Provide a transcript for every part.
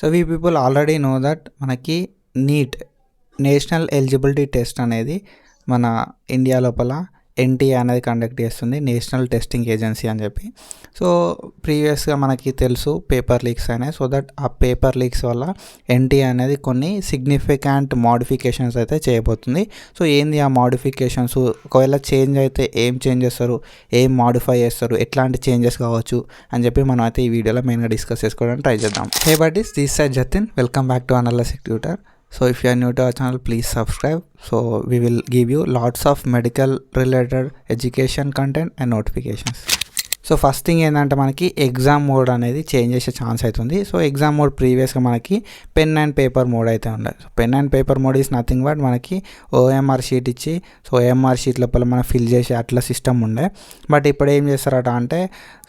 So we people already know that మనకి neat national eligibility test అనేది మన India లోపల ఎన్టీఏ అనేది కండక్ట్ చేస్తుంది, నేషనల్ టెస్టింగ్ ఏజెన్సీ అని చెప్పి. సో ప్రీవియస్గా మనకి తెలుసు పేపర్ లీక్స్ అయినాయి. సో దట్ ఆ పేపర్ లీక్స్ వల్ల ఎన్టీఏ అనేది కొన్ని సిగ్నిఫికెంట్ మోడిఫికేషన్స్ అయితే చేయబోతుంది. సో ఏంది ఆ మోడిఫికేషన్స్, ఒకవేళ చేంజ్ అయితే ఏం చేంజ్ చేస్తారు, ఏం మాడిఫై చేస్తారు, ఎట్లాంటి చేంజెస్ కావచ్చు అని చెప్పి మనం అయితే ఈ వీడియోలో మెయిన్గా డిస్కస్ చేసుకోవడానికి ట్రై చేద్దాం. Hey buddies, this side Jatin, welcome back to analysis tutor. So if you are new to our channel, please subscribe. So we will give you lots of medical related education content and notifications. So first thing ఏంటంటే మనకి exam mode అనేది change చేసే chance అవుతుంది. So exam mode ప్రీవియస్గా మనకి pen and paper mode అయితే ఉండే. So pen and paper mode is nothing but మనకి ఓఎంఆర్ షీట్ ఇచ్చి, సో ఓఎంఆర్ షీట్ లోపల మనం ఫిల్ చేసే అట్లా సిస్టమ్ ఉండే. బట్ ఇప్పుడు ఏం చేస్తారట అంటే,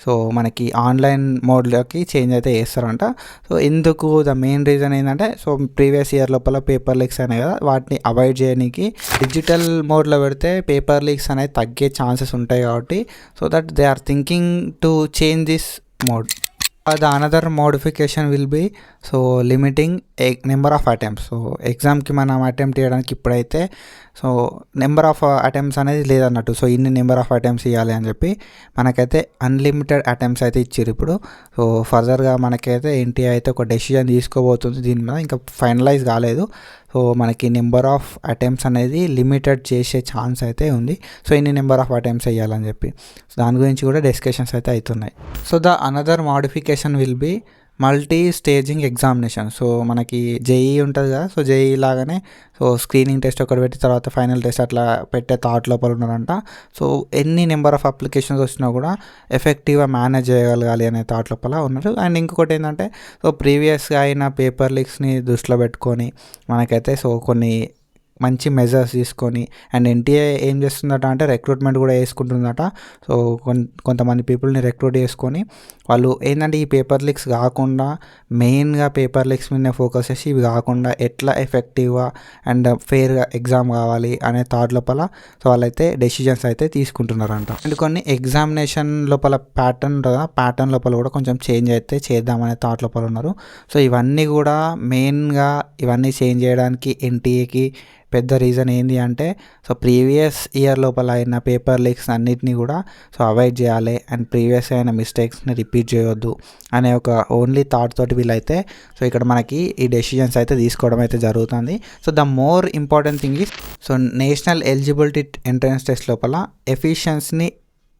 సో మనకి ఆన్లైన్ మోడ్లోకి చేంజ్ అయితే చేస్తారంట. సో ఎందుకు, ద మెయిన్ రీజన్ ఏంటంటే, సో ప్రీవియస్ ఇయర్ లోపల పేపర్ లీక్స్ అనేవి కదా, వాటిని అవాయిడ్ చేయడానికి డిజిటల్ మోడ్లో పెడితే పేపర్ లీక్స్ అనేవి తగ్గే ఛాన్సెస్ ఉంటాయి కాబట్టి, so that they are thinking to change this mode. The another modification will be so limiting a number of attempts. So ఎగ్జామ్కి మనం అటెంప్ట్ చేయడానికి ఇప్పుడైతే సో నెంబర్ ఆఫ్ అటెంప్ట్స్ అనేది లేదన్నట్టు. సో ఇన్ని నెంబర్ ఆఫ్ అటెంప్ట్స్ ఇవ్వాలి అని చెప్పి మనకైతే అన్లిమిటెడ్ అటెంప్ట్స్ అయితే ఇచ్చారు ఇప్పుడు. సో ఫర్దర్గా మనకైతే ఎన్టీఏ అయితే ఒక డెసిషన్ తీసుకోబోతుంది దీని మీద, ఇంకా ఫైనలైజ్ కాలేదు. సో మనకి నెంబర్ ఆఫ్ అటెంప్ట్స్ అనేది లిమిటెడ్ చేసే ఛాన్స్ అయితే ఉంది. సో ఇన్ని నెంబర్ ఆఫ్ అటెంప్ట్స్ వేయాలని చెప్పి దాని గురించి కూడా డిస్కషన్స్ అయితే అవుతున్నాయి. So the another modification will be multi staging examination. So మనకి జేఈ ఉంటుంది కదా, సో జేఈ లాగానే సో స్క్రీనింగ్ టెస్ట్ ఒకటి పెట్టి తర్వాత ఫైనల్ టెస్ట్ అట్లా పెట్టే థాట్ లోపల ఉన్నారంట. సో ఎన్ని నెంబర్ ఆఫ్ అప్లికేషన్స్ వచ్చినా కూడా ఎఫెక్టివ్గా మేనేజ్ చేయగలగాలి అనే థాట్ లోపల ఉన్నారు. అండ్ ఇంకొకటి ఏంటంటే, సో ప్రీవియస్గా అయిన పేపర్ లీక్స్ని దృష్టిలో పెట్టుకొని మనకైతే సో కొన్ని మంచి మెజర్స్ తీసుకొని, అండ్ ఎన్టీఏ ఏం చేస్తుందట అంటే రిక్రూట్మెంట్ కూడా వేసుకుంటుందట. సో కొంతమంది పీపుల్ని రిక్రూట్ చేసుకొని వాళ్ళు ఏంటంటే ఈ పేపర్ లీక్స్ కాకుండా మెయిన్గా పేపర్ లీక్స్ మీదనే ఫోకస్ చేసి ఇవి కాకుండా ఎట్లా ఎఫెక్టివ్గా అండ్ ఫెయిర్గా ఎగ్జామ్ కావాలి అనే థాట్ లోపల సో వాళ్ళైతే డెసిషన్స్ అయితే తీసుకుంటున్నారంట. అండ్ కొన్ని ఎగ్జామినేషన్ లోపల ప్యాటర్న్ ఉంటుంది, ప్యాటర్న్ లోపల కూడా కొంచెం చేంజ్ అయితే చేద్దామనే థాట్ లోపల ఉన్నారు. సో ఇవన్నీ కూడా మెయిన్గా ఇవన్నీ చేంజ్ చేయడానికి ఎన్టీఏకి పెద్ద రీజన్ ఏంటి అంటే, సో ప్రీవియస్ ఇయర్ లోపల అయిన పేపర్ లీక్స్ అన్నిటినీ కూడా సో అవాయిడ్ చేయాలి అండ్ ప్రీవియస్ అయిన మిస్టేక్స్ని రిపీట్ చేయొద్దు అనే ఒక ఓన్లీ థాట్ తోటి వీళ్ళైతే సో ఇక్కడ మనకి ఈ డెసిషన్స్ అయితే తీసుకోవడం అయితే జరుగుతుంది. So the more important thing is, so national eligibility entrance test లోపల ఎఫిషియన్సీని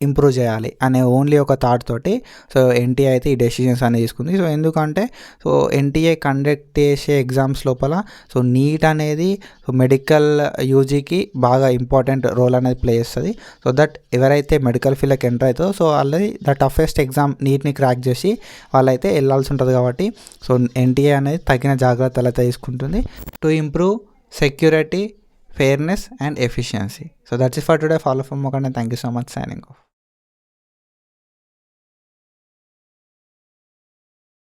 ఇంప్రూవ్ చేయాలి అనే ఓన్లీ ఒక థాట్ తోటి సో ఎన్టీఏ అయితే ఈ డెసిషన్స్ అనేది తీసుకుంది. సో ఎందుకంటే సో ఎన్టీఏ కండక్ట్ చేసే ఎగ్జామ్స్ లోపల సో నీట్ అనేది సో మెడికల్ యూజీకి బాగా ఇంపార్టెంట్ రోల్ అనేది ప్లే చేస్తుంది. సో దట్ ఎవరైతే మెడికల్ ఫీల్డ్కి ఎంటర్ అవుతుందో సో వాళ్ళది ద టఫెస్ట్ ఎగ్జామ్ నీట్ని క్రాక్ చేసి వాళ్ళైతే వెళ్ళాల్సి ఉంటుంది కాబట్టి సో ఎన్టీఏ అనేది తగిన జాగ్రత్తలు అయితే తీసుకుంటుంది to improve security, fairness and efficiency. So that's it for today. Follow for more content. Thank you so much. Signing off.